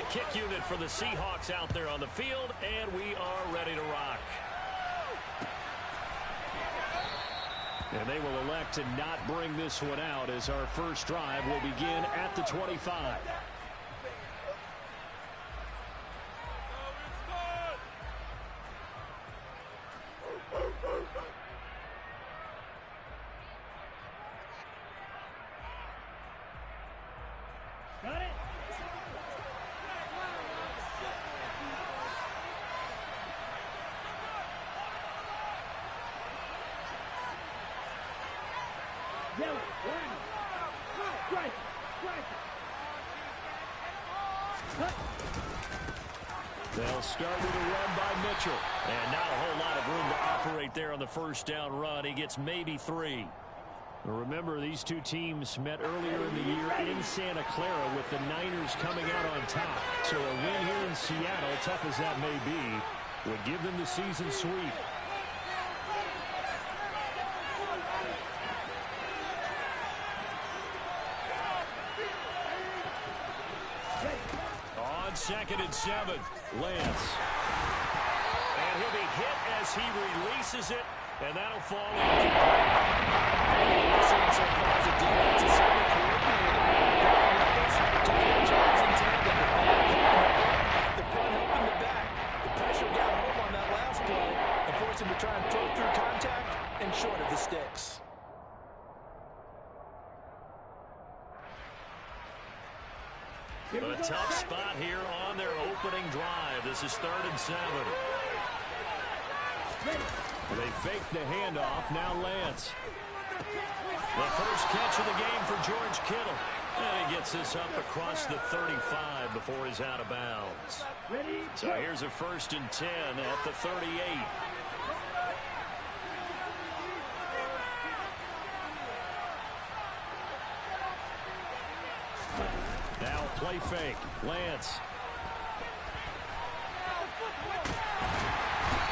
kick unit for the Seahawks out there on the field, and we are ready to rock. And they will elect to not bring this one out as our first drive will begin at the 25. Got it. They'll start with a run by Mitchell. And not a whole lot of room to operate there on the first down run. He gets maybe 3. Remember, these two teams met earlier in the year in Santa Clara with the Niners coming out on top. So a win here in Seattle, tough as that may be, would give them the season sweep. On 2nd and 7, Lance. And he'll be hit as he releases it, and that'll fall incomplete. So far as the defense is certainly coordinated. Jobs in tandem. The front helping the back. The pressure got home on that last play and forced him to try and throw through contact and short of the sticks. A tough spot here on their opening drive. This is 3rd and 7. They fake the handoff. Now Lance. The first catch of the game for George Kittle. And he gets this up across the 35 before he's out of bounds. So here's a 1st and 10 at the 38. Now play fake. Lance.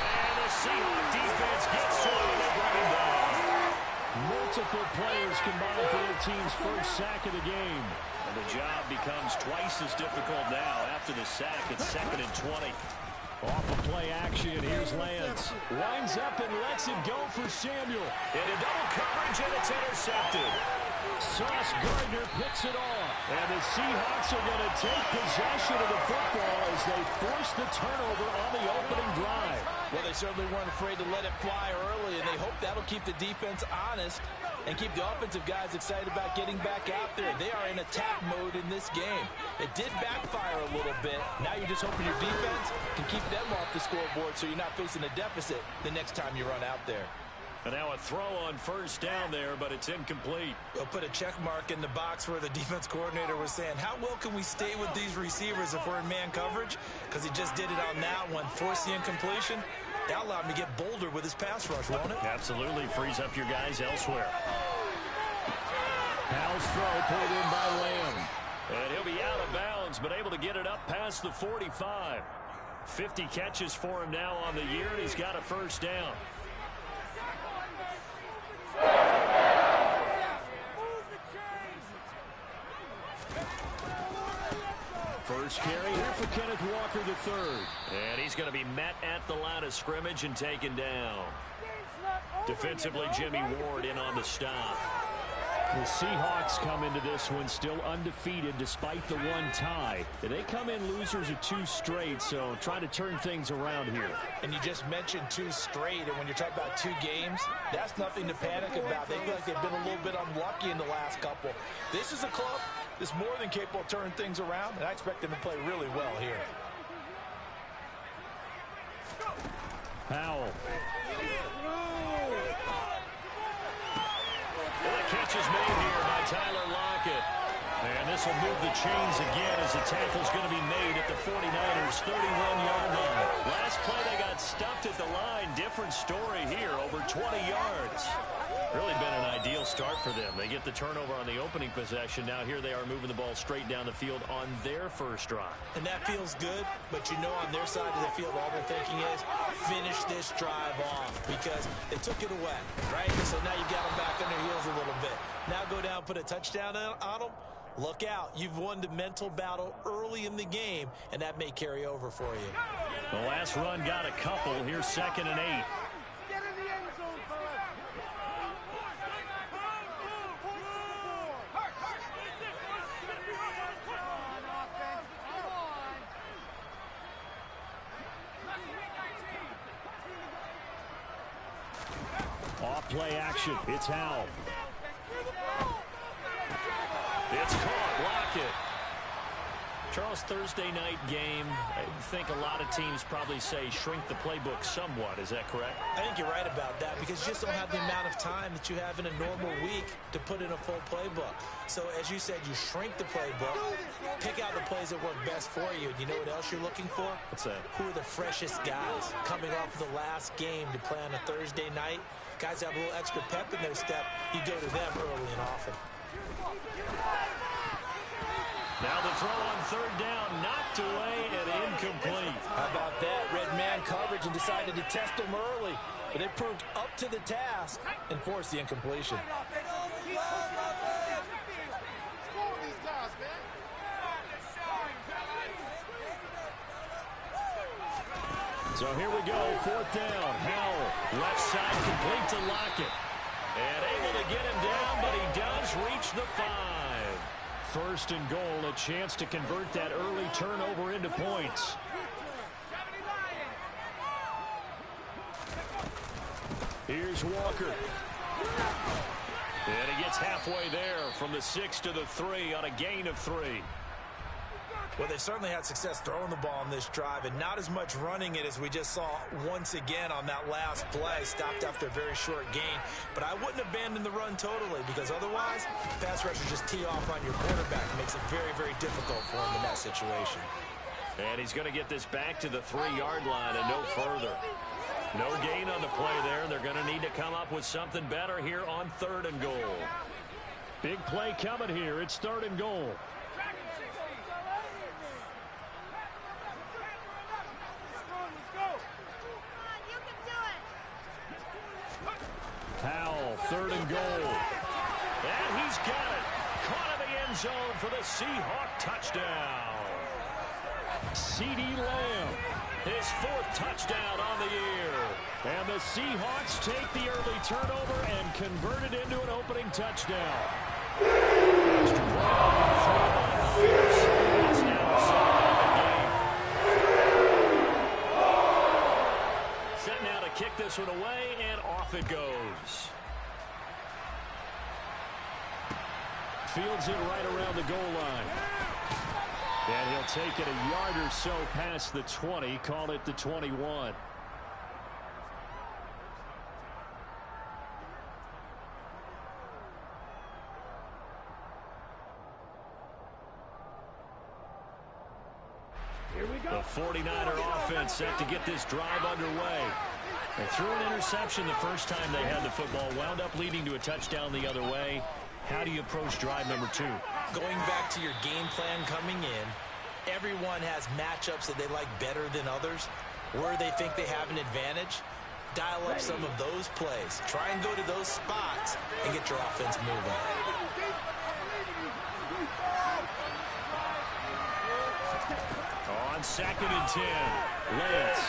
And the Seahawks defense gets to him and they bring him down. Multiple players combined for their team's first sack of the game. And the job becomes twice as difficult now after the sack. It's 2nd and 20. Off of play action, here's Lance. Winds up and lets it go for Samuel. Into double coverage, and it's intercepted. Sauce Gardner picks it off. And the Seahawks are going to take possession of the football as they force the turnover on the opening drive. Well, they certainly weren't afraid to let it fly early, and they hope that'll keep the defense honest and keep the offensive guys excited about getting back out there. They are in attack mode in this game. It did backfire a little bit. Now you're just hoping your defense can keep them off the scoreboard so you're not facing a deficit the next time you run out there. And now a throw on 1st down there, but it's incomplete. They'll put a check mark in the box where the defense coordinator was saying, how well can we stay with these receivers if we're in man coverage? Because he just did it on that one, forced the incompletion. That allowed him to get bolder with his pass rush, won't it? Absolutely. Frees up your guys elsewhere. Powell's throw pulled in by Lamb. And he'll be out of bounds, but able to get it up past the 45. 50 catches for him now on the year, and he's got a 1st down. First carry here for Kenneth Walker III. And he's going to be met at the line of scrimmage and taken down. Defensively, Jimmy Ward in on the stop. The Seahawks come into this one still undefeated despite the one tie. They come in losers of 2 straight, so trying to turn things around here. And you just mentioned 2 straight, and when you're talking about 2 games, that's nothing to panic about. They feel like they've been a little bit unlucky in the last couple. This is a club that's more than capable of turning things around, and I expect them to play really well here. Powell. The catch is made here by Tyler Lockett. And this will move the chains again as the tackle's going to be made at the 49ers' 31-yard line. Last play they got stuffed at the line. Different story here, over 20 yards. Really been an ideal start for them. They get the turnover on the opening possession. Now here they are moving the ball straight down the field on their first drive. And that feels good, but you know on their side of the field all they're thinking is finish this drive off because they took it away, right? So now you got them back on their heels a little bit. Now go down, put a touchdown on them. Look out. You've won the mental battle early in the game, and that may carry over for you. The last run got a couple. Here's 2nd and 8. Off play action. It's Howell. It's caught. Block it. Charles, Thursday night game, I think a lot of teams probably say shrink the playbook somewhat. Is that correct? I think you're right about that because you just don't have the amount of time that you have in a normal week to put in a full playbook. So, as you said, you shrink the playbook, pick out the plays that work best for you. You know what else you're looking for? What's that? Who are the freshest guys coming off of the last game to play on a Thursday night? Guys have a little extra pep in their step. You go to them early and often. Now the throw on 3rd down, knocked away and incomplete. How about that? Red man coverage and decided to test him early. But it proved up to the task and forced the incompletion. So here we go, 4th down. Howell, left side, complete to Lockett. And able to get him down, but he does reach the 5. 1st and goal, a chance to convert that early turnover into points. Here's Walker. And he gets halfway there from the 6 to the 3 on a gain of 3. Well, they certainly had success throwing the ball on this drive and not as much running it as we just saw once again on that last play. Stopped after a very short gain. But I wouldn't abandon the run totally because otherwise, pass rushers just tee off on your quarterback. It makes it very, very difficult for him in that situation. And he's going to get this back to the 3-yard line and no further. No gain on the play there. They're going to need to come up with something better here on 3rd and goal. Big play coming here. It's 3rd and goal. Howell, 3rd and goal. And he's got it. Caught in the end zone for the Seahawk touchdown. CeeDee Lamb, his 4th touchdown on the year. And the Seahawks take the early turnover and convert it into an opening touchdown. It's now set now to kick this one away, and off it goes. Fields it right around the goal line. And he'll take it a yard or so past the 20, call it the 21. The 49er offense set to get this drive underway. They threw an interception the first time they had the football, wound up leading to a touchdown the other way. How do you approach drive number 2? Going back to your game plan coming in, everyone has matchups that they like better than others. Where they think they have an advantage, dial up some of those plays. Try and go to those spots and get your offense moving. On 2nd and 10, Lance.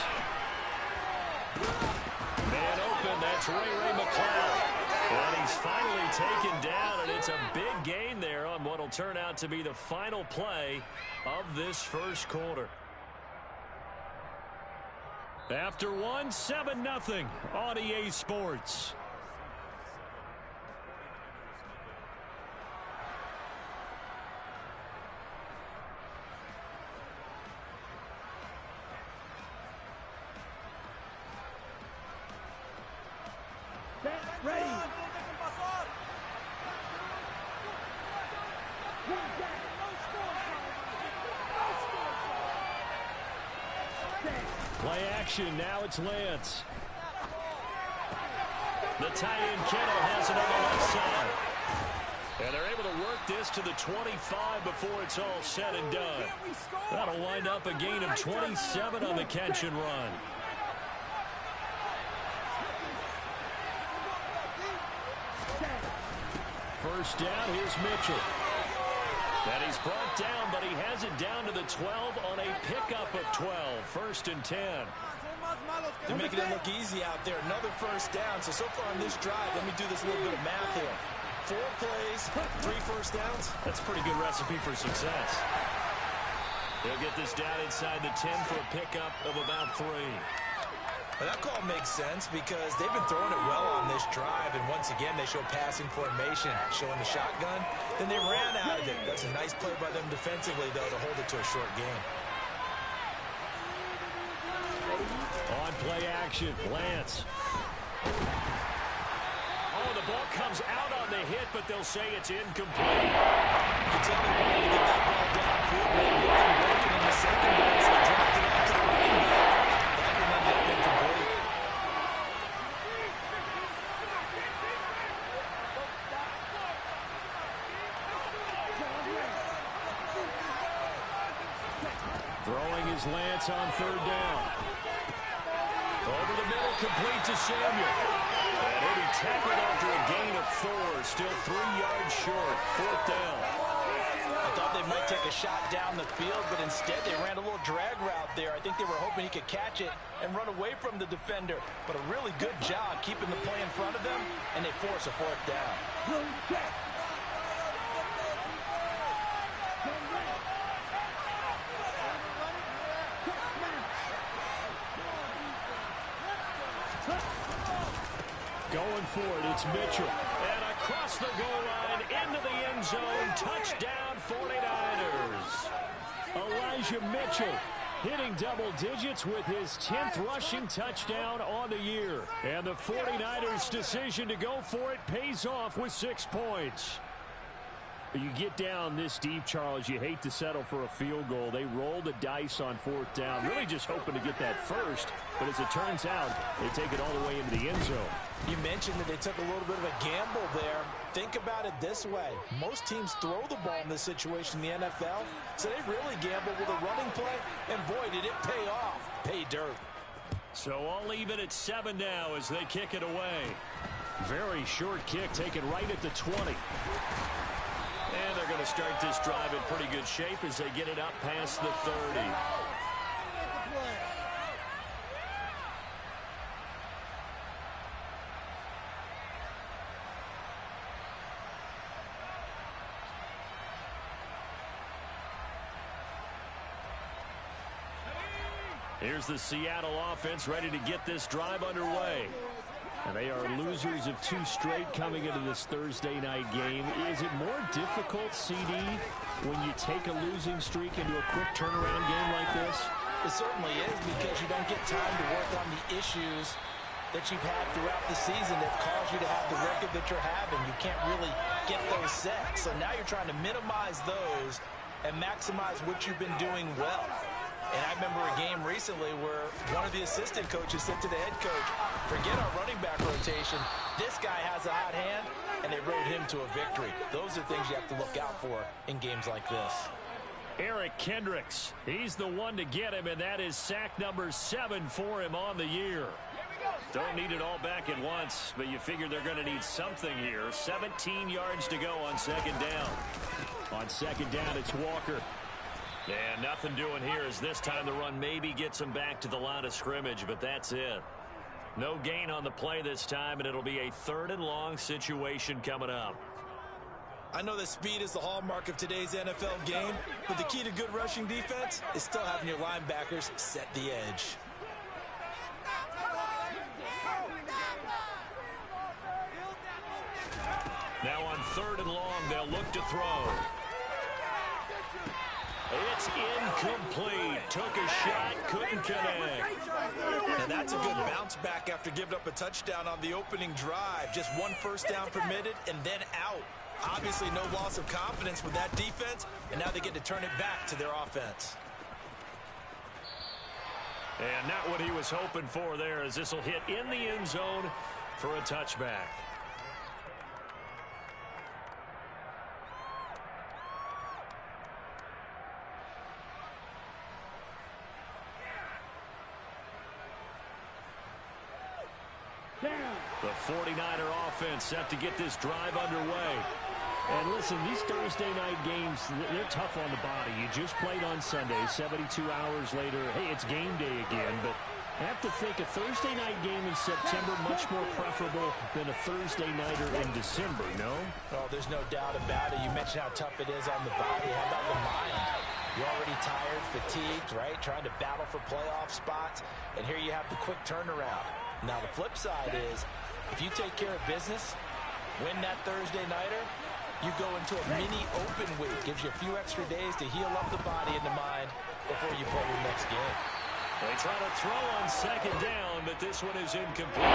Man open, that's Ray McCloud. And he's finally taken down, and it's a big gain there on what will turn out to be the final play of this first quarter. After one, 7-0 on EA Sports. Ready. Play action. Now it's Lance. The tight end Kittle has it on the left side. And they're able to work this to the 25 before it's all said and done. That'll wind up a gain of 27 on the catch and run. First down, here's Mitchell. And he's brought down, but he has it down to the 12 on a pickup of 12. 1st and 10. They're making it look easy out there. Another first down. So far on this drive, let me do this little bit of math here. 4 plays, 3 first downs. That's a pretty good recipe for success. They'll get this down inside the 10 for a pickup of about 3. Well, that call makes sense because they've been throwing it well on this drive, and once again they show passing formation, showing the shotgun. Then they ran out of it. That's a nice play by them defensively, though, to hold it to a short game. On play action, Lance. Oh, the ball comes out on the hit, but they'll say it's incomplete. You can tell they wanted to get that ball downfield, but looking broken in the secondary, so they dropped it off to the running back. That one ended up incomplete. Throwing his Lance on 3rd down. Over the middle, complete to Samuel. And he'll be tackled after a gain of 4. Still 3 yards short. 4th down. I thought they might take a shot down the field, but instead they ran a little drag route there. I think they were hoping he could catch it and run away from the defender. But a really good job keeping the play in front of them, and they force a 4th down. Going for it, it's Mitchell. And across the goal line, into the end zone, touchdown 49ers. Elijah Mitchell hitting double digits with his 10th rushing touchdown on the year. And the 49ers' decision to go for it pays off with 6 points. You get down this deep, Charles, you hate to settle for a field goal. They roll the dice on 4th down, really just hoping to get that first. But as it turns out, they take it all the way into the end zone. You mentioned that they took a little bit of a gamble there. Think about it this way. Most teams throw the ball in this situation in the NFL, so they really gamble with a running play, and boy, did it pay off. Pay dirt. So I'll leave it at 7 now as they kick it away. Very short kick taken right at the 20. And they're going to start this drive in pretty good shape as they get it up past the 30. Here's the Seattle offense ready to get this drive underway. And they are losers of 2 straight coming into this Thursday night game. Is it more difficult, CD, when you take a losing streak into a quick turnaround game like this? It certainly is, because you don't get time to work on the issues that you've had throughout the season that caused you to have the record that you're having. You can't really get those set. So now you're trying to minimize those and maximize what you've been doing well. And I remember a game recently where one of the assistant coaches said to the head coach, forget our running back rotation. This guy has a hot hand, and they rode him to a victory. Those are things you have to look out for in games like this. Eric Kendricks, he's the one to get him, and that is sack number 7 for him on the year. Don't need it all back at once, but you figure they're going to need something here. 17 yards to go on 2nd down. On 2nd down, it's Walker. And nothing doing here as this time the run maybe gets him back to the line of scrimmage, but that's it. No gain on the play this time, and it'll be a 3rd and long situation coming up. I know that speed is the hallmark of today's NFL game, but the key to good rushing defense is still having your linebackers set the edge. Now on 3rd and long, they'll look to throw. It's incomplete. Took a shot, couldn't connect. And that's a good bounce back after giving up a touchdown on the opening drive. Just 1 first down permitted and then out. Obviously no loss of confidence with that defense, and now they get to turn it back to their offense. And not what he was hoping for there, as this will hit in the end zone for a touchback. The 49er offense set to get this drive underway. And listen, these Thursday night games, they're tough on the body. You just played on Sunday, 72 hours later. Hey, it's game day again, but I have to think a Thursday night game in September much more preferable than a Thursday nighter in December, no? Oh, there's no doubt about it. You mentioned how tough it is on the body. How about the mind? You're already tired, fatigued, right? Trying to battle for playoff spots, and here you have the quick turnaround. Now, the flip side is, if you take care of business, win that Thursday nighter, you go into a mini open week. Gives you a few extra days to heal up the body and the mind before you play your next game. They try to throw on second down, but this one is incomplete.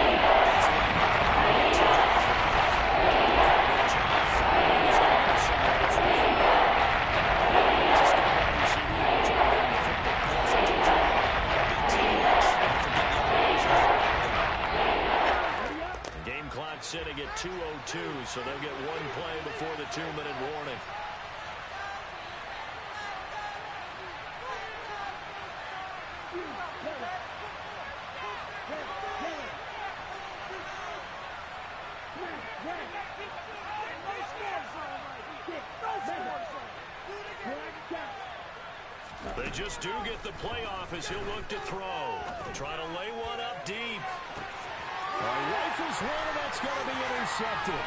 Game clock sitting at 2:02, so they'll get one play before the 2-minute warning. They just do get the playoff as he'll look to throw. Try to lay one up deep. Rifles one, and that's going to be intercepted.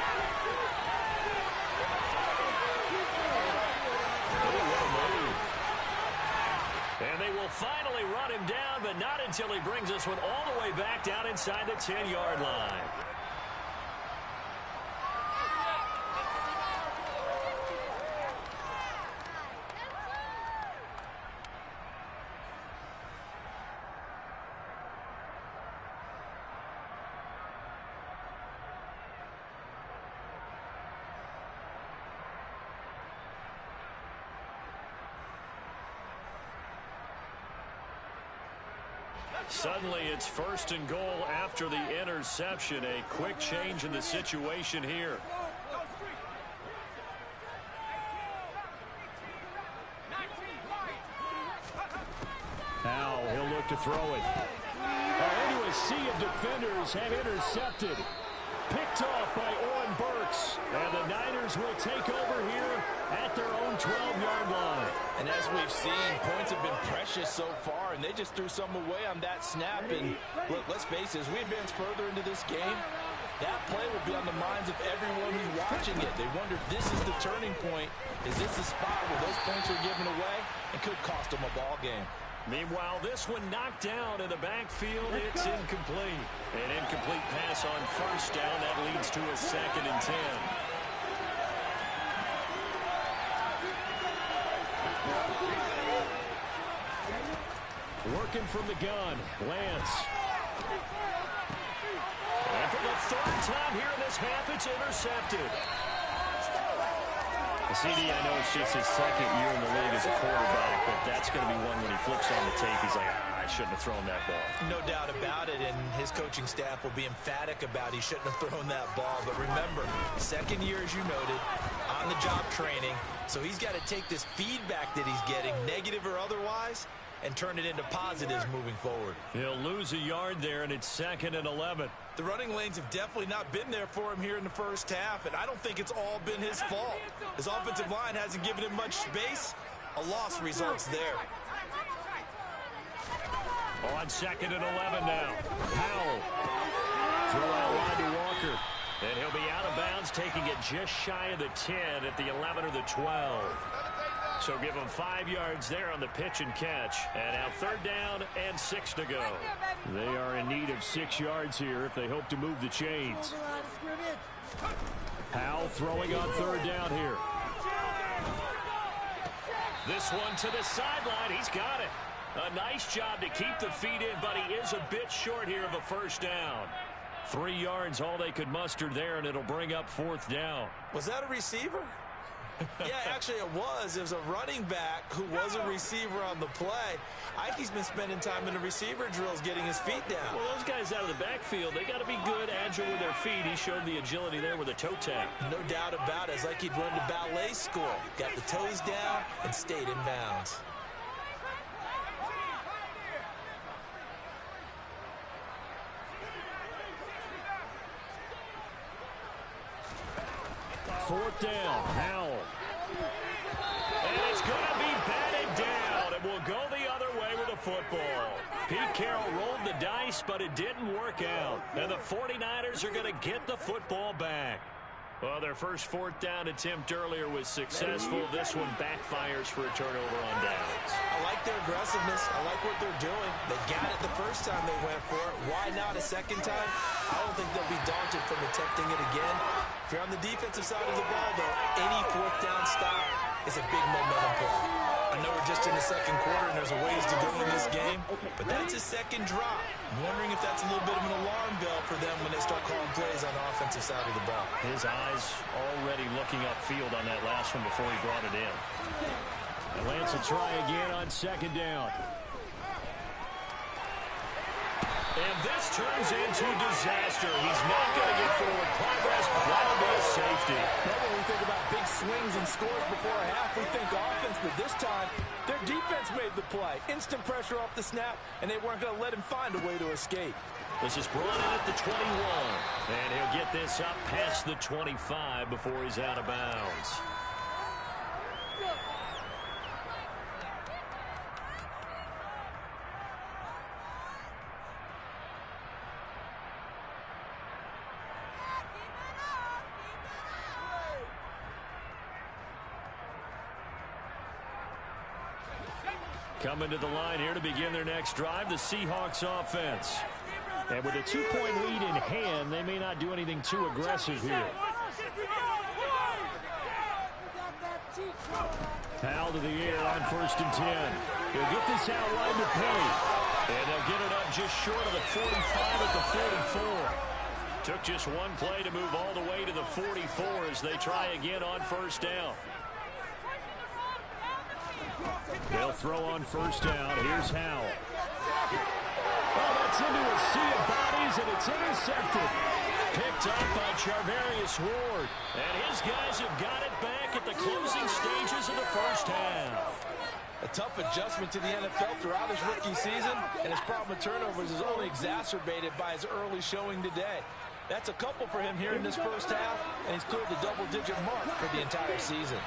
And they will finally run him down, but not until he brings this one all the way back down inside the 10-yard line. Suddenly, it's 1st and goal after the interception. A quick change in the situation here. Now he'll look to throw it. Into a sea of defenders have intercepted. Picked off by Owen Burks. And the Niners will take over here at their own 12-yard line. And as we've seen, points have been precious so far, and they just threw some away on that snap. And look, let's face it, as we advance further into this game, that play will be on the minds of everyone who's watching it. They wonder if this is the turning point. Is this the spot where those points are given away and could cost them a ball game? Meanwhile, this one knocked down in the backfield. It's incomplete. An incomplete pass on 1st down. That leads to a 2nd and 10. Working from the gun, Lance. And for the 3rd time here in this half, it's intercepted. CD, I know it's just his 2nd year in the league as a quarterback, but that's going to be one when he flips on the tape. He's like, I shouldn't have thrown that ball. No doubt about it, and his coaching staff will be emphatic about he shouldn't have thrown that ball. But remember, 2nd year, as you noted, on-the-job training, so he's got to take this feedback that he's getting, negative or otherwise, and turn it into positives moving forward. He'll lose a yard there, and it's 2nd and 11. The running lanes have definitely not been there for him here in the 1st half, and I don't think it's all been his fault. His offensive line hasn't given him much space. A loss results there. On 2nd and 11 now. Powell. Throw out wide to Walker. And he'll be out of bounds, taking it just shy of the 10 at the 11 or the 12. So give them 5 yards there on the pitch and catch. And now 3rd down and 6 to go. They are in need of 6 yards here if they hope to move the chains. Powell throwing on 3rd down here. This one to the sideline. He's got it. A nice job to keep the feet in, but he is a bit short here of a 1st down. 3 yards all they could muster there, and it'll bring up 4th down. Was that a receiver? Yeah, actually it was. It was a running back who was a receiver on the play. I think he's been spending time in the receiver drills getting his feet down. Well, those guys out of the backfield, they got to be good, agile with their feet. He showed the agility there with a toe tap. No doubt about it. It's like he'd run to ballet school. Got the toes down and stayed in bounds. 4th down. Howell. And it's going to be batted down. It will go the other way with the football. Pete Carroll rolled the dice, but it didn't work out. And the 49ers are going to get the football back. Well, their first 4th down attempt earlier was successful. This one backfires for a turnover on downs. I like their aggressiveness. I like what they're doing. They got it the first time they went for it. Why not a second time? I don't think they'll be daunted from attempting it again. If you're on the defensive side of the ball, though, any 4th down stop is a big momentum play. I know we're just in the second quarter and there's a ways to go in this game, but that's a second drop. I'm wondering if that's a little bit of an alarm bell for them when they start calling plays on the offensive side of the ball. His eyes already looking upfield on that last one before he brought it in. And Lance will try again on 2nd down. And this turns into disaster. He's not going to get forward progress. That'll be a safety. Well, when we think about big swings and scores before a half, we think offense, but this time, their defense made the play. Instant pressure off the snap, and they weren't going to let him find a way to escape. This is brought in at the 21. And he'll get this up past the 25 before he's out of bounds. Coming to the line here to begin their next drive, the Seahawks offense. And with a 2-point lead in hand, they may not do anything too aggressive here. Howell to the air on 1st and 10. He'll get this out wide to Penny. And they'll get it up just short of the 45 at the 44. Took just one play to move all the way to the 44 as they try again on 1st down. They'll throw on 1st down. Here's Howell. Oh, that's into a sea of bodies, and it's intercepted. Picked up by Charvarius Ward. And his guys have got it back at the closing stages of the 1st half. A tough adjustment to the NFL throughout his rookie season, and his problem with turnovers is only exacerbated by his early showing today. That's a couple for him here in this 1st half, and he's cleared the double-digit mark for the entire season.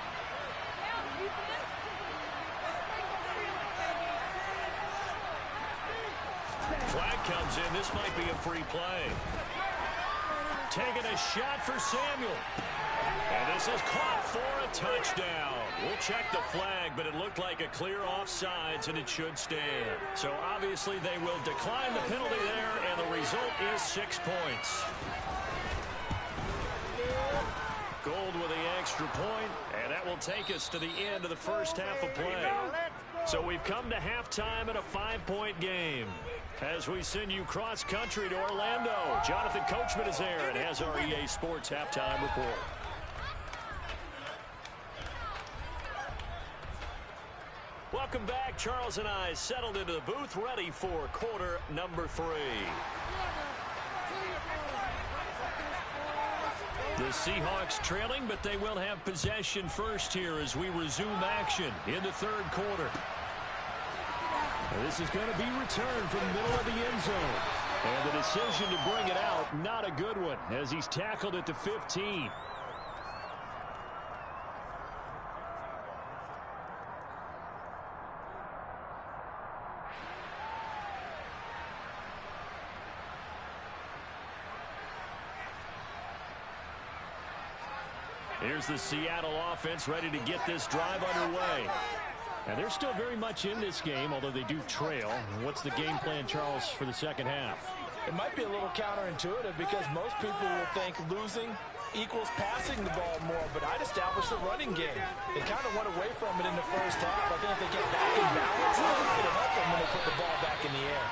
Flag comes in. This might be a free play. Taking a shot for Samuel. And this is caught for a touchdown. We'll check the flag, but it looked like a clear offsides, and it should stand. So obviously they will decline the penalty there, and the result is 6 points. Gold with the extra point, and that will take us to the end of the 1st half of play. So we've come to halftime in a 5-point game. As we send you cross-country to Orlando, Jonathan Coachman is there and has our EA Sports halftime report. Welcome back. Charles and I settled into the booth, ready for quarter number 3. The Seahawks trailing, but they will have possession first here as we resume action in the 3rd quarter. And this is going to be returned from the middle of the end zone. And the decision to bring it out, not a good one, as he's tackled at the 15. Here's the Seattle offense ready to get this drive underway. And they're still very much in this game, although they do trail. What's the game plan, Charles, for the 2nd half? It might be a little counterintuitive because most people will think losing equals passing the ball more, but I'd establish the running game. They kind of went away from it in the 1st half. I think if they get back in balance, it'll help them when they put the ball back in the air.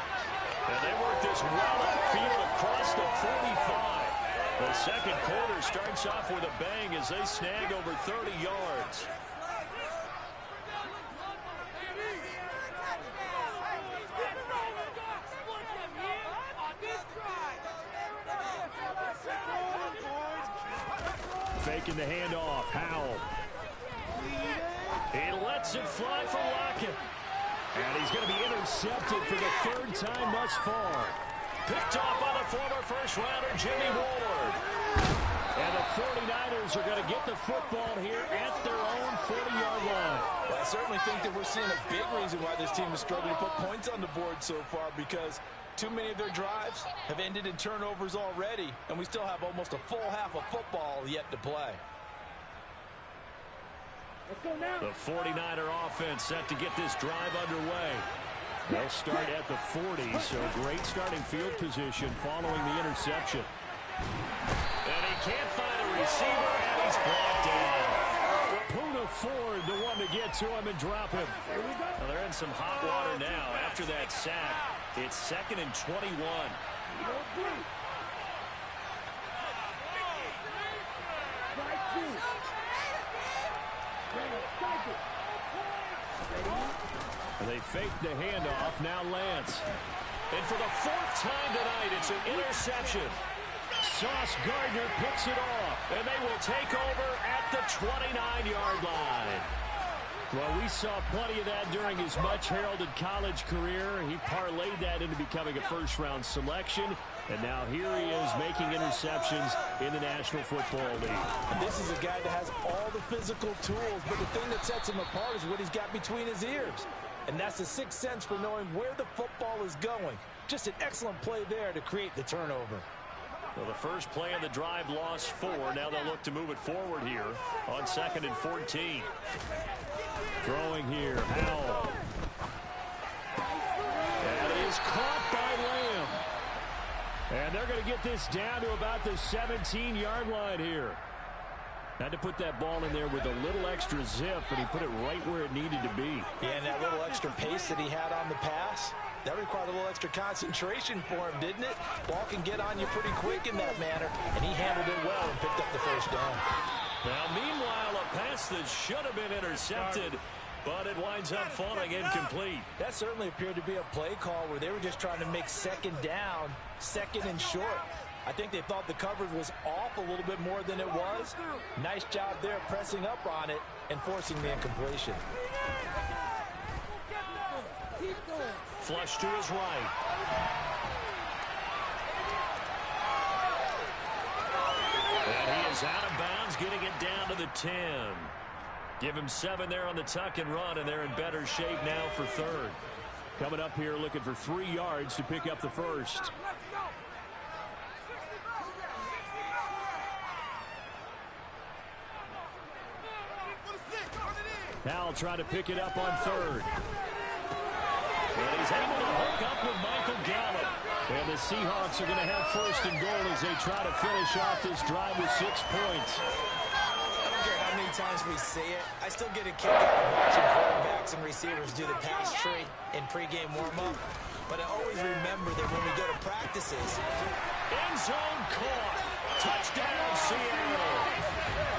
And they work this well upfield across the 45. The 2nd quarter starts off with a bang as they snag over 30 yards. Faking the handoff. Howell. He lets it fly for Lockett. And he's going to be intercepted for the 3rd time thus far. Picked off by the former 1st-rounder, Jimmy Ward. And the 49ers are going to get the football here at their own 40-yard line. Well, I certainly think that we're seeing a big reason why this team is struggling to put points on the board so far, because too many of their drives have ended in turnovers already, and we still have almost a full half of football yet to play. Let's go now. The 49er offense set to get this drive underway. They'll start at the 40, so great starting field position following the interception. And he can't find a receiver, and he's brought down. Puna Ford, the one to get to him and drop him. Well, they're in some hot water now after that sack. It's 2nd and 21. They fake the handoff. Now Lance. And for the 4th time tonight, it's an interception. Sauce Gardner picks it off, and they will take over at the 29-yard line. Well, we saw plenty of that during his much-heralded college career. He parlayed that into becoming a first-round selection, and now here he is making interceptions in the National Football League. And this is a guy that has all the physical tools, but the thing that sets him apart is what he's got between his ears. And that's the sixth sense for knowing where the football is going. Just an excellent play there to create the turnover. Well, the first play of the drive lost 4. Now they'll look to move it forward here on 2nd and 14. Throwing here, Howell. That is caught by Lamb. And they're going to get this down to about the 17-yard line here. Had to put that ball in there with a little extra zip, and he put it right where it needed to be. Yeah, and that little extra pace that he had on the pass, that required a little extra concentration for him, didn't it? Ball can get on you pretty quick in that manner, and he handled it well and picked up the first down. Now, meanwhile, a pass that should have been intercepted, but it winds up falling incomplete. That certainly appeared to be a play call where they were just trying to make second down, 2nd and short. I think they thought the coverage was off a little bit more than it was. Nice job there pressing up on it and forcing the incompletion. Flush to his right. And he is out of bounds, getting it down to the 10. Give him 7 there on the tuck and run, and they're in better shape now for 3rd. Coming up here looking for 3 yards to pick up the first. Now trying to pick it up on 3rd. And he's able to hook up with Michael Gallup. And the Seahawks are going to have 1st and goal as they try to finish off this drive with 6 points. I don't care how many times we say it, I still get a kick out of watching quarterbacks and receivers do the pass tree in pregame warm-up. But I always remember that when we go to practices, End zone caught. Touchdown, Seattle.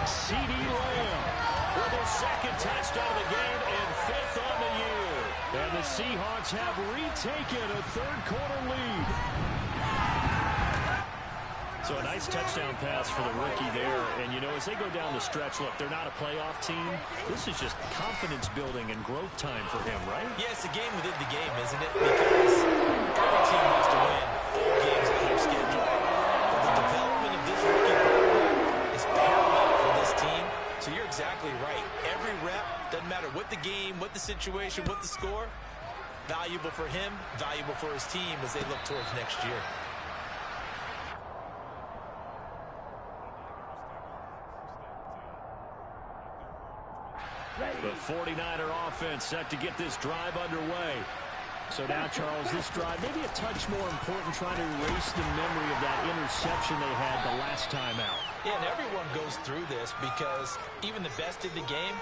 C.D. Lamb with his 2nd touchdown of the game and 5th on the year. And the Seahawks have retaken a 3rd quarter lead. So a nice touchdown pass for the rookie there. And, you know, as they go down the stretch, look, they're not a playoff team. This is just confidence building and growth time for him, right? yeah, it's a game within the game, isn't it? Because every team wants to win all games on their schedule. But the development of this rookie quarterback is paramount for this team. So you're exactly right. Every rep, doesn't matter what the game, what the situation, what the score, valuable for him, valuable for his team as they look towards next year. The 49er offense set to get this drive underway. So now, Charles, this drive maybe a touch more important, trying to erase the memory of that interception they had the last time out. Yeah, and everyone goes through this because even the best in the game,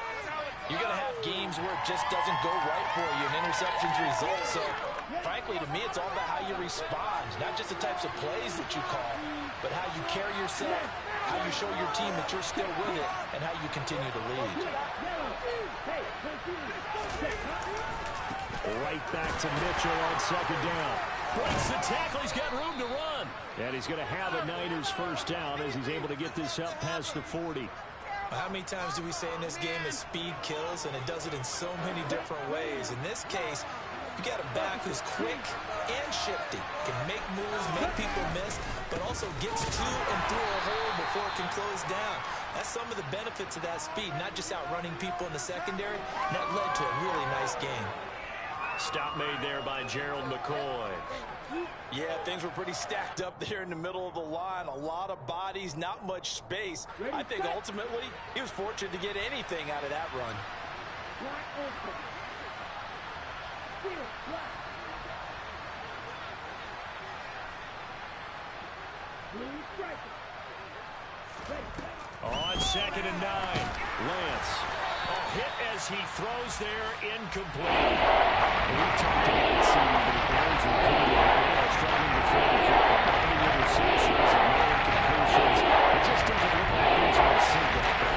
you're going to have games where it just doesn't go right for you, and interceptions result. So, frankly, to me, it's all about how you respond, not just the types of plays that you call, but how you carry yourself, how you show your team that you're still with it, and how you continue to lead. Right back to Mitchell on 2nd down. Breaks the tackle. He's got room to run. And he's going to have a Niners 1st down as he's able to get this up past the 40. How many times do we say in this game that speed kills, and it does it in so many different ways? In this case, you got a back who's quick and shifty, can make moves, make people miss, but also gets to and through a hole before it can close down. That's some of the benefits of that speed, not just outrunning people in the secondary. And that led to a really nice game. Stop made there by Gerald McCoy. Yeah, things were pretty stacked up there in the middle of the line. A lot of bodies, not much space. I think ultimately he was fortunate to get anything out of that run. On 2nd and 9, Lance. A hit as he throws there, incomplete. We've talked about it, seeing the Bears are pretty struggling to throw the football. Many interceptions and no incompletions. It just doesn't look like things are sink up there.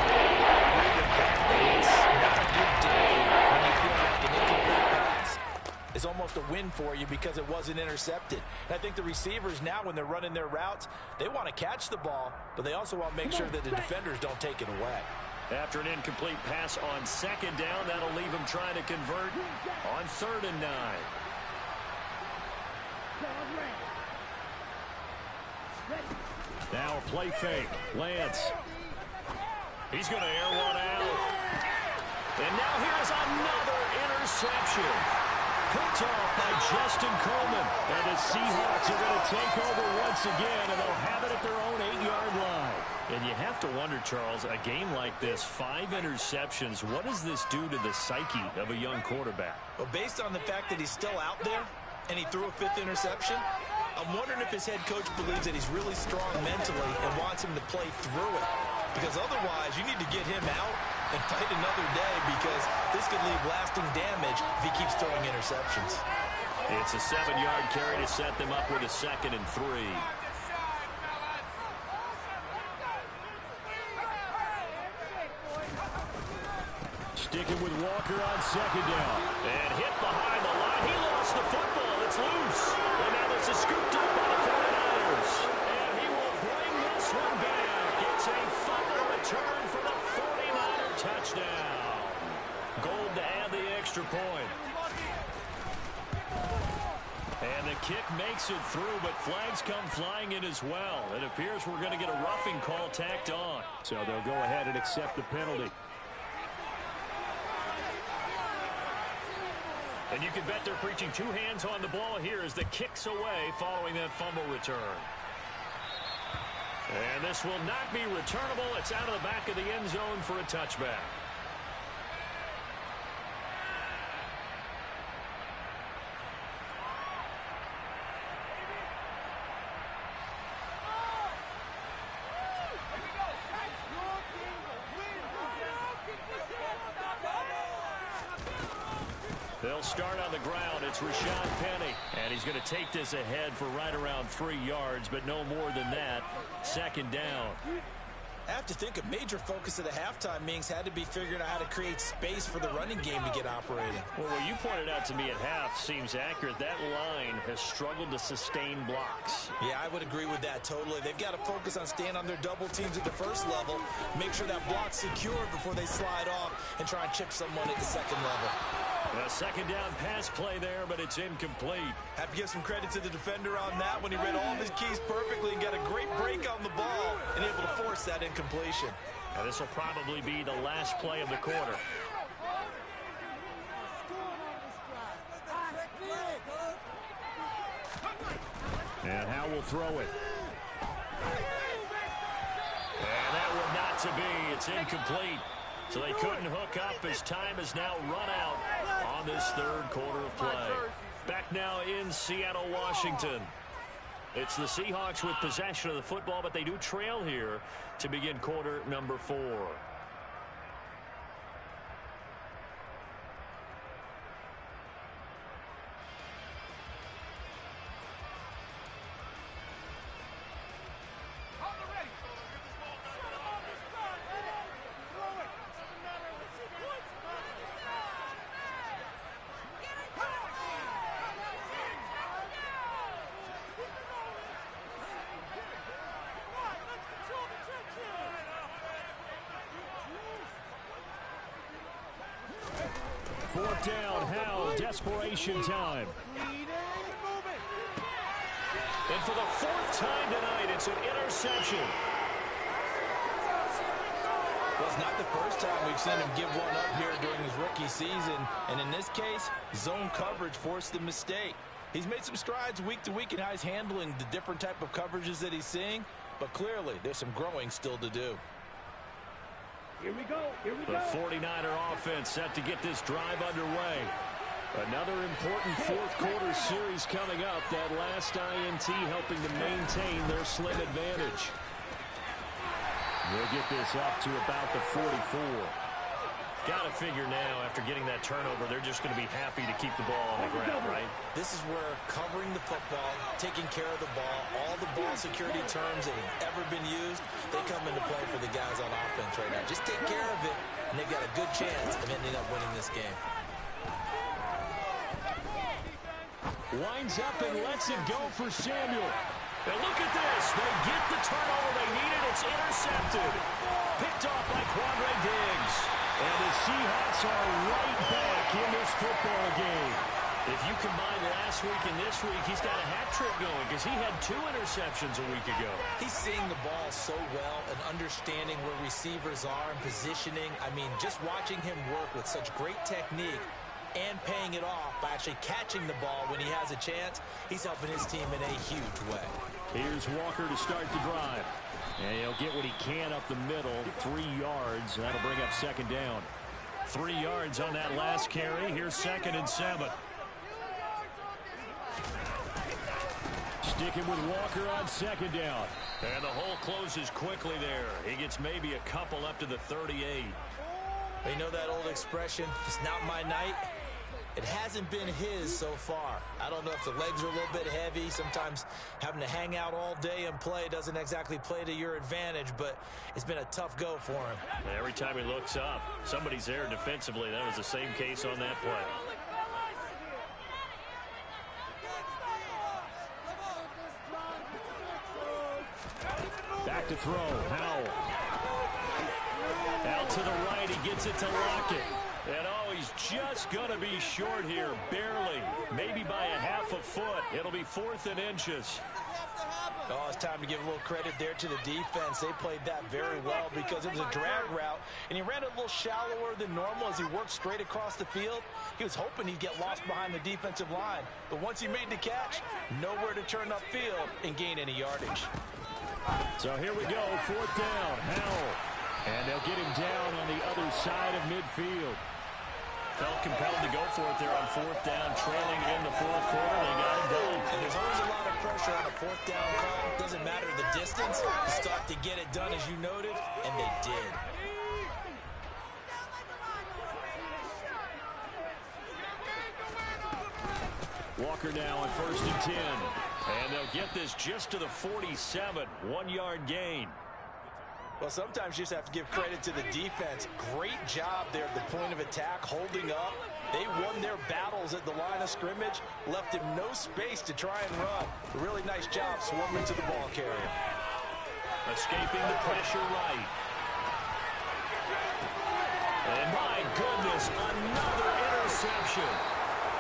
It's not a good day when you feel like an incomplete pass is almost a win for you because it wasn't intercepted. And I think the receivers now, when they're running their routes, they want to catch the ball, but they also want to make sure that the defenders don't take it away. After an incomplete pass on 2nd down, that'll leave him trying to convert on 3rd and 9. Now a play fake. Lance. He's going to air one out. And now here's another interception. Picked off by Justin Coleman. And the Seahawks are going to take over once again, and they'll have it at their own 8-yard line. And you have to wonder, Charles, a game like this, 5 interceptions, what does this do to the psyche of a young quarterback? Well, based on the fact that he's still out there and he threw a 5th interception, I'm wondering if his head coach believes that he's really strong mentally and wants him to play through it. Because otherwise, you need to get him out and fight another day, because this could leave lasting damage if he keeps throwing interceptions. It's a 7-yard carry to set them up with a 2nd and 3. Sticking with Walker on 2nd down. And hit behind the line. He lost the football. It's loose. And now this is scooped up by the 49ers. And he will bring this one back. It's a fumble return for the 49er touchdown. Gold to add the extra point. And the kick makes it through, but flags come flying in as well. It appears we're going to get a roughing call tacked on. So they'll go ahead and accept the penalty. And you can bet they're preaching 2 hands on the ball here as the kick's away following that fumble return. And this will not be returnable. It's out of the back of the end zone for a touchback. They'll start on the ground. It's Rashad Penny. And he's going to take this ahead for right around 3 yards, but no more than that. 2nd down. I have to think a major focus of the halftime meetings had to be figuring out how to create space for the running game to get operating. Well, what you pointed out to me at half seems accurate. That line has struggled to sustain blocks. Yeah, I would agree with that totally. They've got to focus on staying on their double teams at the first level, make sure that block's secured before they slide off and try and chip someone at the 2nd level. A 2nd down pass play there, but it's incomplete. Have to give some credit to the defender on that when he read all of his keys perfectly and got a great break on the ball and able to force that incompletion. Now this will probably be the last play of the quarter. And Howe will throw it. And that will not to be. It's incomplete. So they couldn't hook up as time has now run out on this 3rd quarter of play. Back now in Seattle, Washington. It's the Seahawks with possession of the football, but they do trail here to begin quarter number 4. Fourth down, Howe, desperation time. And for the 4th time tonight, it's an interception. it's not the first time we've seen him give one up here during his rookie season. And in this case, zone coverage forced the mistake. He's made some strides week to week in how he's handling the different type of coverages that he's seeing. But clearly, there's some growing still to do. Here we go. Here we go. The 49er offense set to get this drive underway. Another important fourth quarter series coming up. That last INT helping to maintain their slim advantage. We'll get this up to about the 44. Got to figure now, after getting that turnover, they're just going to be happy to keep the ball on the ground, right? This is where covering the football, taking care of the ball, all the ball security terms that have ever been used, they come into play for the guys on offense right now. Just take care of it, and they've got a good chance of ending up winning this game. Winds up and lets it go for Samuel. And look at this. They get the turnover they needed. It's intercepted. Picked off by Quandre Diggs. And the Seahawks are right back in this football game. If you combine last week and this week, he's got a hat trick going because he had 2 interceptions a week ago. He's seeing the ball so well and understanding where receivers are and positioning. I mean, just watching him work with such great technique and paying it off by actually catching the ball when he has a chance, he's helping his team in a huge way. Here's Walker to start the drive. And he'll get what he can up the middle, 3 yards. That'll bring up second down. 3 yards on that last carry. Here's 2nd and 7. Sticking with Walker on 2nd down. And the hole closes quickly there. He gets maybe a couple up to the 38. You know that old expression, it's not my night? It hasn't been his so far. I don't know if the legs are a little bit heavy. Sometimes having to hang out all day and play doesn't exactly play to your advantage, but it's been a tough go for him. Every time he looks up, somebody's there defensively. That was the same case on that play. Back to throw. Howell. Out to the right. He gets it to Lockett. And oh, he's just going to be short here. Barely. Maybe by a half a foot. It'll be 4th and inches. Oh, it's time to give a little credit there to the defense. They played that very well because it was a drag route, and he ran it a little shallower than normal as he worked straight across the field. He was hoping he'd get lost behind the defensive line, but once he made the catch, nowhere to turn upfield and gain any yardage. So here we go, 4th down. Howell. And they'll get him down on the other side of midfield. Felt compelled to go for it there on 4th down, trailing in the 4th quarter. They got it done. And there's always a lot of pressure on a 4th down call. Doesn't matter the distance. You still have to get it done, as you noted, and they did. Walker now on 1st and 10. And they'll get this just to the 47. 1-yard gain. Well, sometimes you just have to give credit to the defense. Great job there at the point of attack, holding up. They won their battles at the line of scrimmage, left him no space to try and run. A really nice job swarming to the ball carrier. Escaping the pressure right. And my goodness, another interception.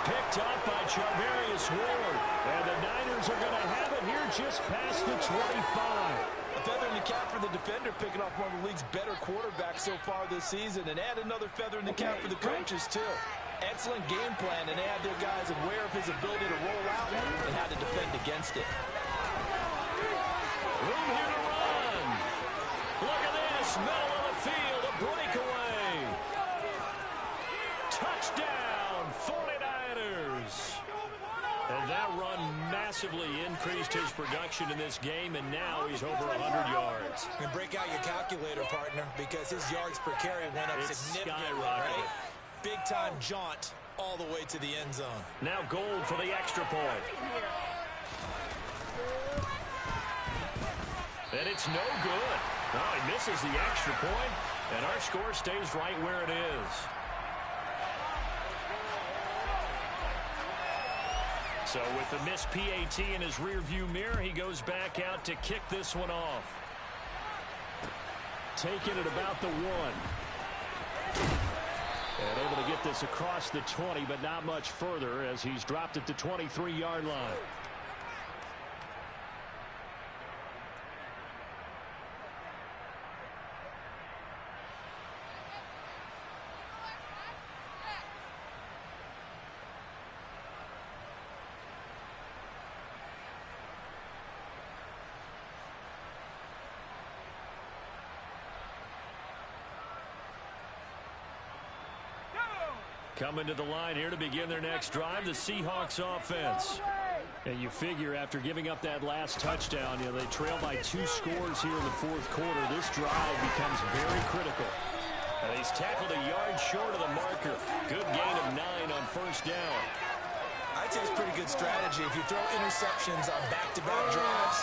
Picked up by Charvarius Ward. And the Niners are going to have it here just past the 25. A feather in the cap for the defender, picking off one of the league's better quarterbacks so far this season, and add another feather in the cap for the coaches, too. Excellent game plan, and they had their guys aware of his ability to roll out and how to defend against it. Room here to run. Look at this. Middle of the field, a breakaway. Touchdown, 49ers. And that run massively increased his production in this game, and now he's over 100 yards. And break out your calculator, partner, because his yards per carry went up significantly, right? Big-time jaunt all the way to the end zone. Now Gold for the extra point. And it's no good. Oh, he misses the extra point, and our score stays right where it is. So with the missed PAT in his rearview mirror, he goes back out to kick this one off. Taking it about the 1. And able to get this across the 20, but not much further as he's dropped it to 23-yard line. Coming to the line here to begin their next drive, the Seahawks offense. And you figure after giving up that last touchdown, they trail by 2 scores here in the fourth quarter. This drive becomes very critical. And he's tackled a yard short of the marker. Good gain of 9 on first down. I'd say it's pretty good strategy. If you throw interceptions on back-to-back drives,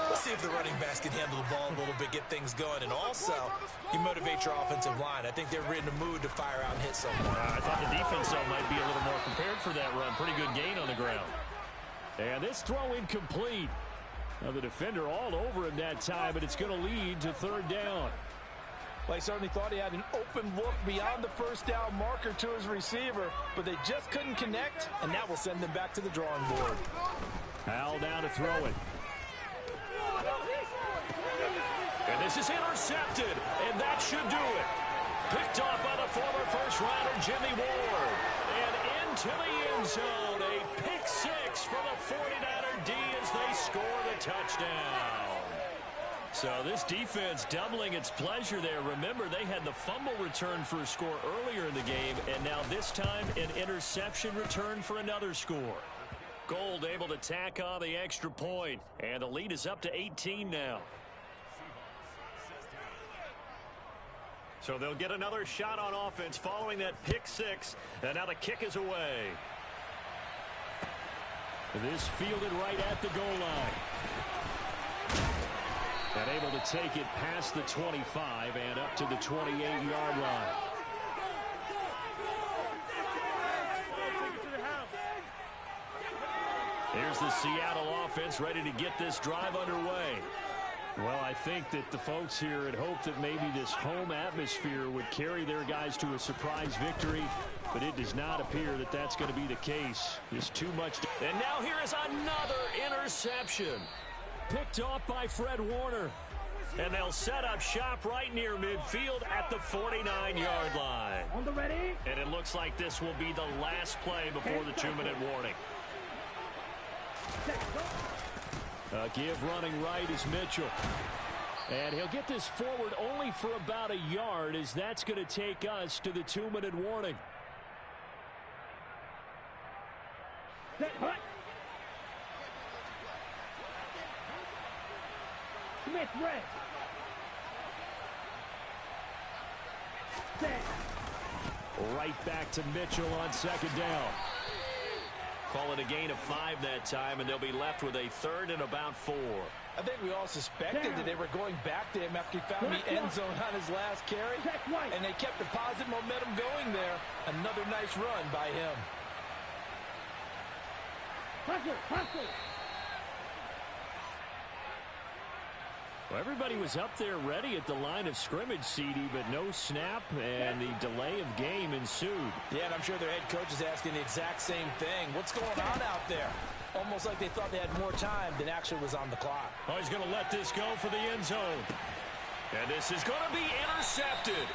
let's see if the running backs can handle the ball a little bit, get things going. And also, you motivate your offensive line. I think they're in the mood to fire out and hit someone. I thought the defense, though, might be a little more prepared for that run. Pretty good gain on the ground. And this throw incomplete. Now, the defender all over him that time, but it's going to lead to third down. Well, he certainly thought he had an open look beyond the first down marker to his receiver, but they just couldn't connect, and that will send them back to the drawing board. Al down to throw it. And this is intercepted, and that should do it. Picked off by the former first-rounder Jimmy Ward. And into the end zone, a pick 6 for the 49er D as they score the touchdown. So this defense doubling its pleasure there. Remember, they had the fumble return for a score earlier in the game, and now this time an interception return for another score. Gold able to tack on the extra point, and the lead is up to 18 now. So they'll get another shot on offense following that pick 6, and now the kick is away. This fielded right at the goal line. And able to take it past the 25 and up to the 28-yard line. Here's the Seattle offense ready to get this drive underway. Well, I think that the folks here had hoped that maybe this home atmosphere would carry their guys to a surprise victory, but it does not appear that that's going to be the case. There's too much. And now here is another interception. Picked off by Fred Warner. And they'll set up shop right near midfield at the 49-yard line. On the ready. And it looks like this will be the last play before the 2-minute warning. Give running right is Mitchell. And he'll get this forward only for about a yard, as that's going to take us to the 2-minute warning. Smith red. Right back to Mitchell on second down. Call it a gain of 5 that time, and they'll be left with a third and about 4. I think we all suspected that they were going back to him after he found the end zone on his last carry, and they kept the positive momentum going there. Another nice run by him. Hustle. Well, everybody was up there ready at the line of scrimmage, CD, but no snap, and the delay of game ensued. Yeah, and I'm sure their head coach is asking the exact same thing. What's going on out there? Almost like they thought they had more time than actually was on the clock. Oh, he's going to let this go for the end zone. And this is going to be intercepted.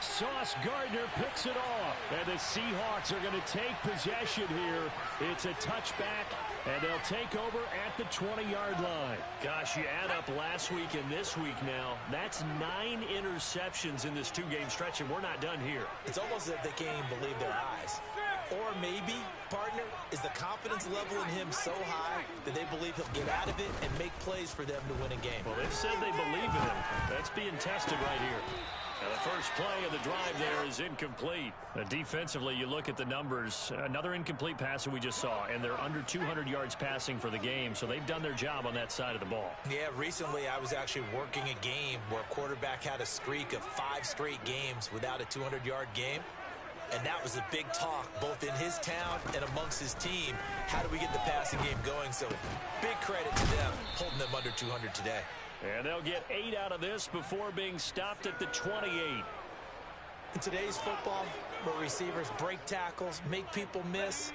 Sauce Gardner picks it off. And the Seahawks are going to take possession here. It's a touchback, and they'll take over at the 20-yard line. Gosh, you add up last week and this week now. That's 9 interceptions in this 2-game stretch, and we're not done here. It's almost as if they can't even believe their eyes. Or maybe, partner, is the confidence level in him so high that they believe he'll get out of it and make plays for them to win a game. Well, they've said they believe in him. That's being tested right here. Now, the first play of the drive there is incomplete. Defensively, you look at the numbers. Another incomplete pass that we just saw, and they're under 200 yards passing for the game, so they've done their job on that side of the ball. Yeah, recently I was actually working a game where a quarterback had a streak of 5 straight games without a 200-yard game. And that was a big talk, both in his town and amongst his team. How do we get the passing game going? So big credit to them, holding them under 200 today. And they'll get 8 out of this before being stopped at the 28. In today's football, where receivers break tackles, make people miss,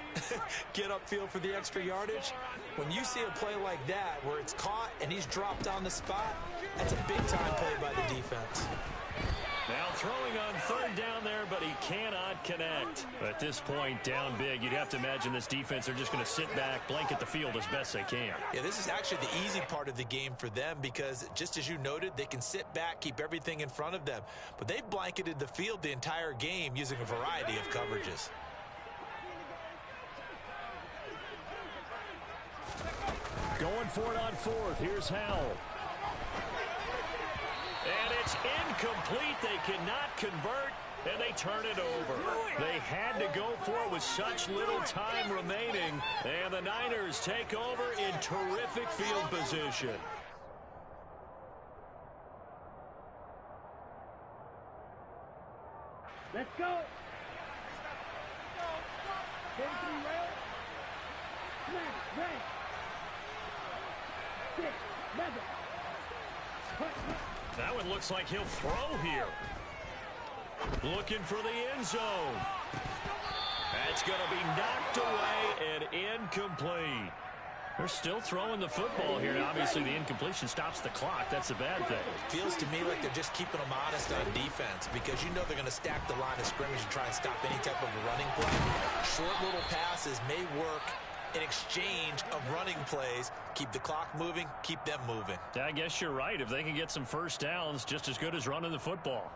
get upfield for the extra yardage, when you see a play like that where it's caught and he's dropped on the spot, that's a big-time play by the defense. Now throwing on third down there, but he cannot connect. At this point, down big, you'd have to imagine this defense are just going to sit back, blanket the field as best they can. Yeah, this is actually the easy part of the game for them because, just as you noted, they can sit back, keep everything in front of them. But they've blanketed the field the entire game using a variety of coverages. Going for it on fourth. Here's Howell. And it's incomplete. They cannot convert, and they turn it over. They had to go for it with such little time remaining, and the Niners take over in terrific field position. Let's go. 33 rail. Smash, red. 6, 11. That one looks like he'll throw here. Looking for the end zone. That's going to be knocked away and incomplete. They're still throwing the football here. Now, obviously, the incompletion stops the clock. That's a bad thing. Feels to me like they're just keeping them honest on defense because you know they're going to stack the line of scrimmage and try and stop any type of a running play. Short little passes may work in exchange of running plays. Keep the clock moving, keep them moving. I guess you're right. If they can get some first downs, just as good as running the football.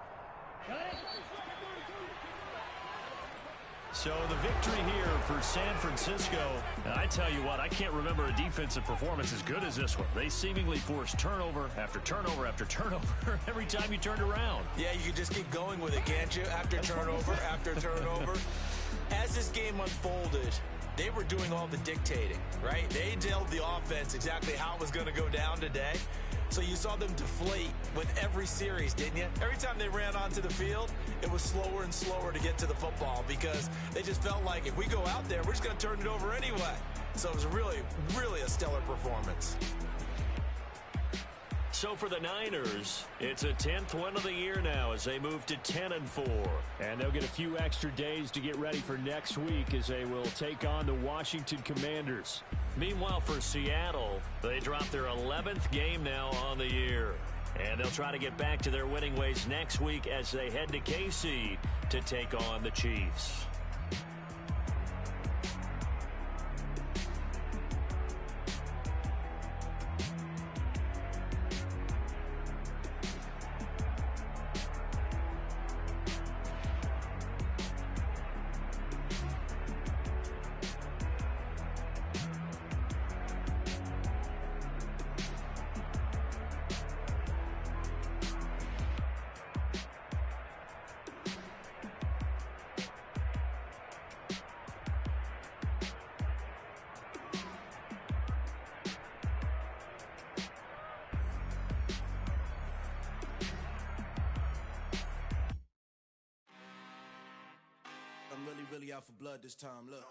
So the victory here for San Francisco. And I tell you what, I can't remember a defensive performance as good as this one. They seemingly forced turnover after turnover after turnover every time you turned around. Yeah, you can just keep going with it, can't you? After turnover, after turnover. As this game unfolded, they were doing all the dictating, right? They told the offense exactly how it was going to go down today. So you saw them deflate with every series, didn't you? Every time they ran onto the field, it was slower and slower to get to the football because they just felt like if we go out there, we're just going to turn it over anyway. So it was really, really a stellar performance. So for the Niners, it's a 10th win of the year now as they move to 10-4. And they'll get a few extra days to get ready for next week as they will take on the Washington Commanders. Meanwhile, for Seattle, they drop their 11th game now on the year. And they'll try to get back to their winning ways next week as they head to KC to take on the Chiefs. Really out for blood this time, look.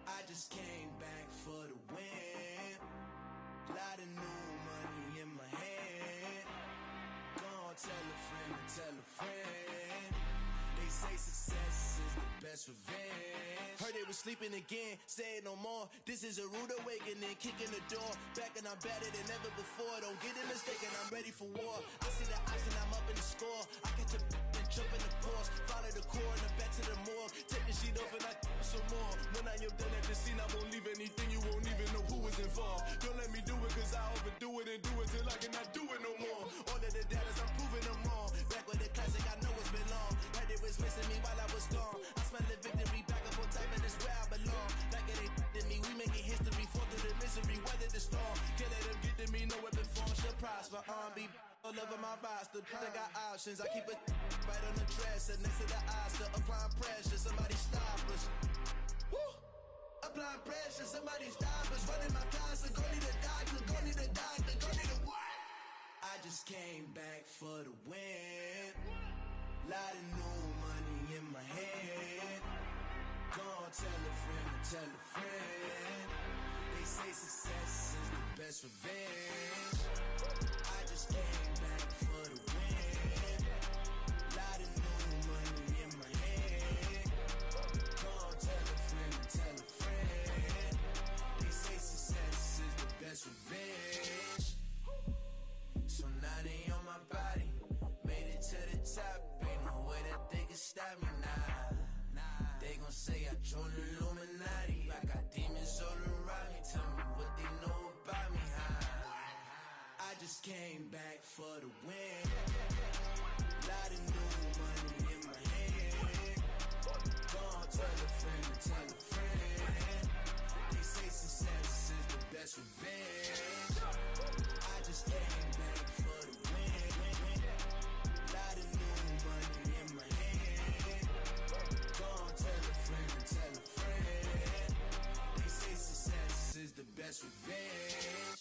I just came back for the win. Lot of new money in my hand. Gonna tell a friend to tell a friend. They say success is the best revenge. Heard they was sleeping again, say it no more. This is a rude awakening, kicking the door. Back and I'm better than ever before. Don't get it mistaken, I'm ready for war. I see the option, I'm up in the score. I catch a and jump in the course. Follow the core and the back to the morgue. Take the sheet off and I some more. When I am done at the scene, I won't leave anything. You won't even know who is involved. Don't let me do it cause I overdo it and do it till I cannot do it no more. All of the data's I'm proving them wrong. Back with the classic, I know it's been long. Heard it was missing me while I was gone. I smell the victory back up on time and it's where I belong. Like it ain't to me, we making history. Fall through the misery, weather the storm. Can't let them get to me, no weapon form should prosper. Be all over my roster, I got options. I keep it right on the dresser, next to the Oscar. Applying pressure, somebody stop us. Woo! Applying pressure, somebody stop us. Running my closet, go need a doctor, go need a doctor, go need a what? I just came back for the win. Lot of new money in my hand. Gonna tell a friend to tell a friend. They say success is the best revenge. I just came back for the win. Lot of new money in my hand. Gonna tell a friend to tell a friend. They say success is the best revenge. stop me now. They gon' say I joined the Illuminati. I got demons all around me. Tell me what they know about me, huh? I just came back for the win. Lot of new money in my hand. Gonna tell a friend to tell a friend. They say success is the best revenge. I just came back for the win. Lot of new money in my hand. Gonna tell a friend to tell a friend. They say success is the best revenge.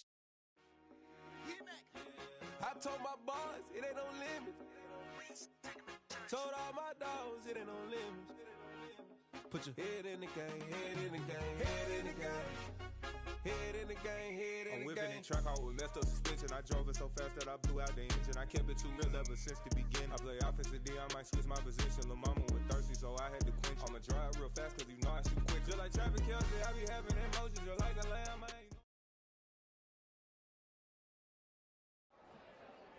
I told my boss, it ain't no limits. Told all my dogs, it ain't no limits. Put your head in the game, head in the game, head in the game. Head in the game, head in the game. I'm whipping in track, I was messed up suspension. I drove it so fast that I blew out the engine. I kept it too real ever since the beginning. I play offensive D, I might switch my position. Lil' mama was thirsty, so I had to quench. I'ma drive real fast, cause you know I shoot quick. Just like traffic Kelsey, I be having emotions. Just like the lamb, I ain't.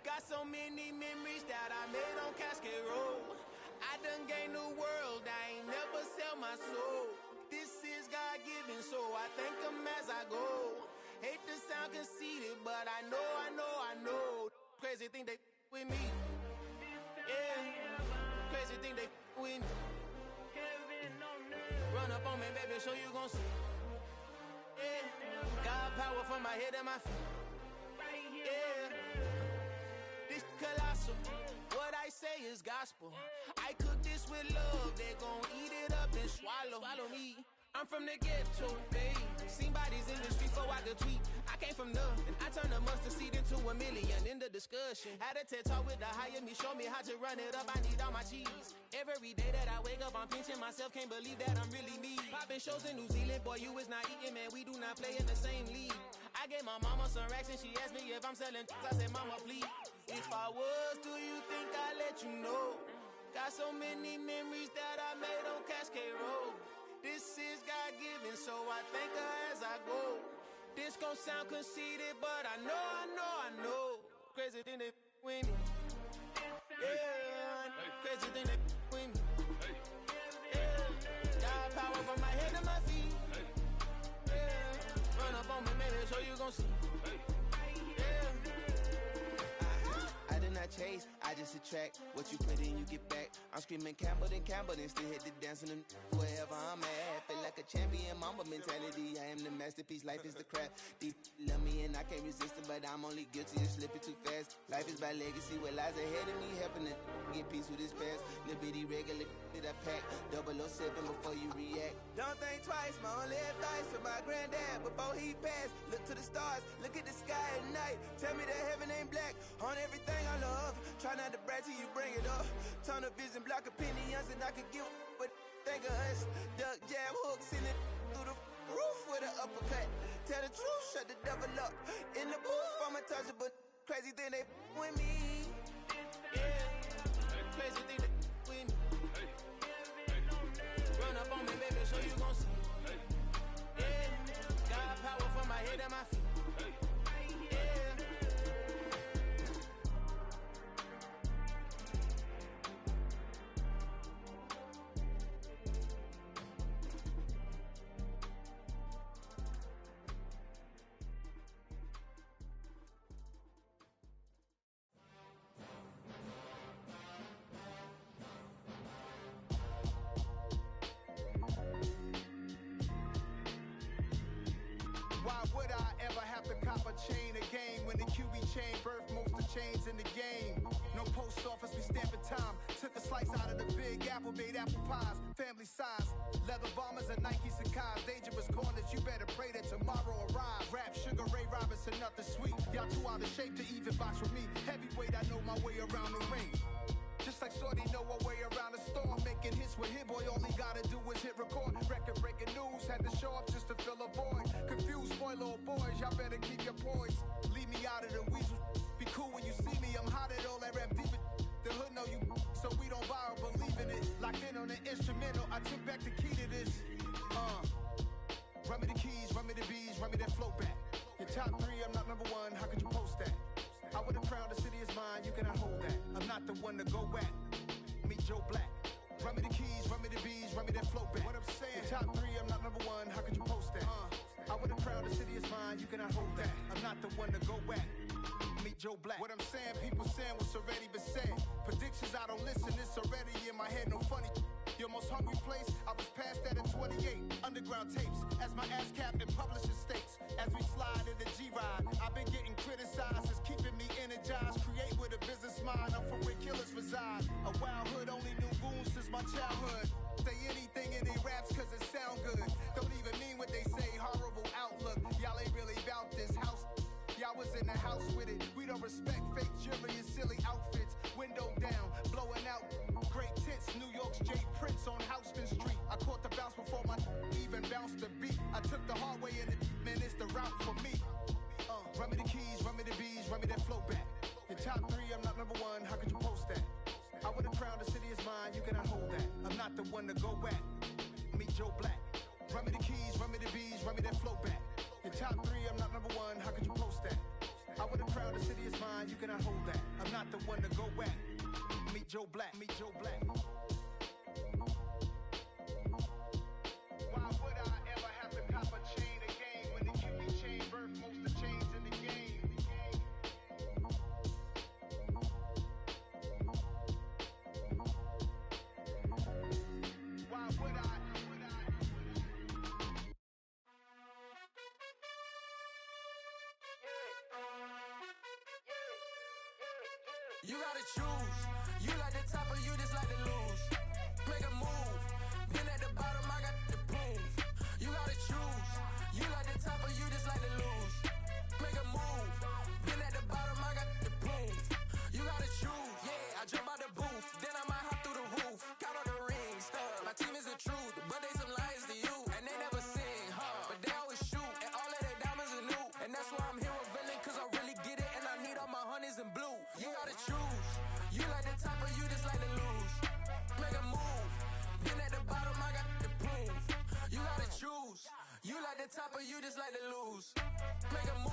Got so many memories that I made on Cascade Road. I done gained the world, I ain't never sell my soul. This is God-given, so I thank him as I go. Hate to sound conceited, but I know. Crazy thing they with me. Yeah, crazy thing they with me. Run up on me, baby, show you gon' see. Yeah, God power from my head and my feet. Yeah. This colossal, what I say is gospel. I cook this with love, they gon' eat it up and swallow me. I'm from the ghetto, babe. Seen bodies in the street so I could tweet. I came from nothing, I turned a mustard seed into a million. In the discussion, had a TED talk with the higher me, show me how to run it up. I need all my cheese. Every day that I wake up, I'm pinching myself, can't believe that I'm really me. Popping shows in New Zealand, boy, you is not eating, man. We do not play in the same league. I gave my mama some racks and she asked me if I'm selling. I said, mama, please. If I was, do you think I'd let you know? Got so many memories that I made on Cascade Road. This is God-given, so I thank her as I go. This gon' sound conceited, but I know. Crazy thing they with me. Yeah, crazy thing they with me. Yeah, God power from my head to my feet. Yeah, run up on me, maybe so you gon' see. I did not chase, I just attract. What you put in, you get back. I'm screaming Campbell, then still hit the dancing and wherever I'm at. Feel like a champion, mamba mentality. I am the masterpiece, life is the craft. Deep love me and I can't resist it, but I'm only guilty of slipping too fast. Life is by legacy, what lies ahead of me, helping to get peace with this past. Little bitty regular that I pack, 007 before you react. Don't think twice, my only advice for my granddad before he passed. Look to the stars, look at the sky at night. Tell me that heaven ain't black on everything I love. Try not to brag till you bring it up. Tunnel vision, block opinions, and I could give but think of us. Duck, jab, hooks in it through the roof with an uppercut. Tell the truth, shut the devil up. In the booth, I'm untouchable. Crazy thing they with me. Yeah, crazy thing they with me. Run up on me, baby, so you gon' see. Yeah, God power from my head and my feet. Why would I ever have to cop a chain a game when the QB chain birthed most of the chains in the game? No post office, we stamping time. Took a slice out of the big apple, made apple pies, family size. Leather bombers and Nike Sacai's. Dangerous corners, you better pray that tomorrow arrives. Rap, Sugar Ray Robinson, nothing sweet. Y'all too out of shape to even box with me. Heavyweight, I know my way around the ring. Just like Shorty know her way around the storm. Making hits with Hit Boy, all he gotta do is hit record. Record breaking news, had to show up just to fill a void. Confused, spoil little boys, y'all better keep your poise. Leave me out of the weasel. Be cool when you see me, I'm hot at all that rap deep. The hood know you, so we don't borrow, believe in it. Locked in on the instrumental, I took back the key to this. Run me the keys, run me the bees, run me that flow back. Your top 3, I'm not number 1, how could you post that? I would have crowned the city is mine, you cannot hold that. I'm not the one to go at. Meet Joe Black. Run me the keys, run me the bees, run me that flow back. What I'm saying, top 3, I'm not number 1, how could you post that? I would've crowned the city is mine, you cannot hold that. I'm not the one to go back. Meet Joe Black. What I'm saying, people saying what's already been said. Predictions, I don't listen, it's already in my head, no funny. Your most hungry place, I was past that at 28. Underground tapes, as my ass captain publishes states. As we slide in the G-Ride, I've been getting criticized, it's keeping me energized. Create with a business mind, I'm from where killers reside. A wild hood, only knew goons since my childhood. Say anything in they raps cause it sound good. Don't even mean what they say, horrible outlook. Y'all ain't really about this house. Y'all was in the house with it. We don't respect fake jewelry and silly outfits. Window down, blowing out great tits. New York's J. Prince on Houston Street. I caught the bounce before my even bounced the beat. I took the hard way and it, man, it's the route for me. Run me the keys, run me the bees, run me that flow back. Your top 3, I'm not number 1, how could you post that? I would've crowned the city is mine, you cannot hold that. I'm not the one to go back. Meet Joe Black. Run me the keys, run me the bees, run me that flow back. Your top 3, I'm not number 1, how could you post that? I would've crowned the city is mine, you cannot hold that. I'm not the one to go back. Meet Joe Black, meet Joe Black. Why would I ever have to cop a chain again when the QB chain birthed most of the chains in the game? Why would I? You gotta choose. You like the top or you just like to lose. Make a move. Been at the bottom, I got the proof. You gotta choose. You like the top or you just like to lose. Make a move. Been at the bottom, I got the proof. You gotta choose. Yeah, I jump out the booth. Then I might hop through the roof. Count all the rings. My team is the truth, but they some liars to you. And they never sing, but they always shoot. And all of their diamonds are new. And that's why I'm here with villain, cause I really get it. And I need all my honeys in blue. You gotta choose. You like the top or you just like to lose. Make a move. Been at the bottom, I got the proof. You gotta choose. You like the top or you just like to lose. Make a move.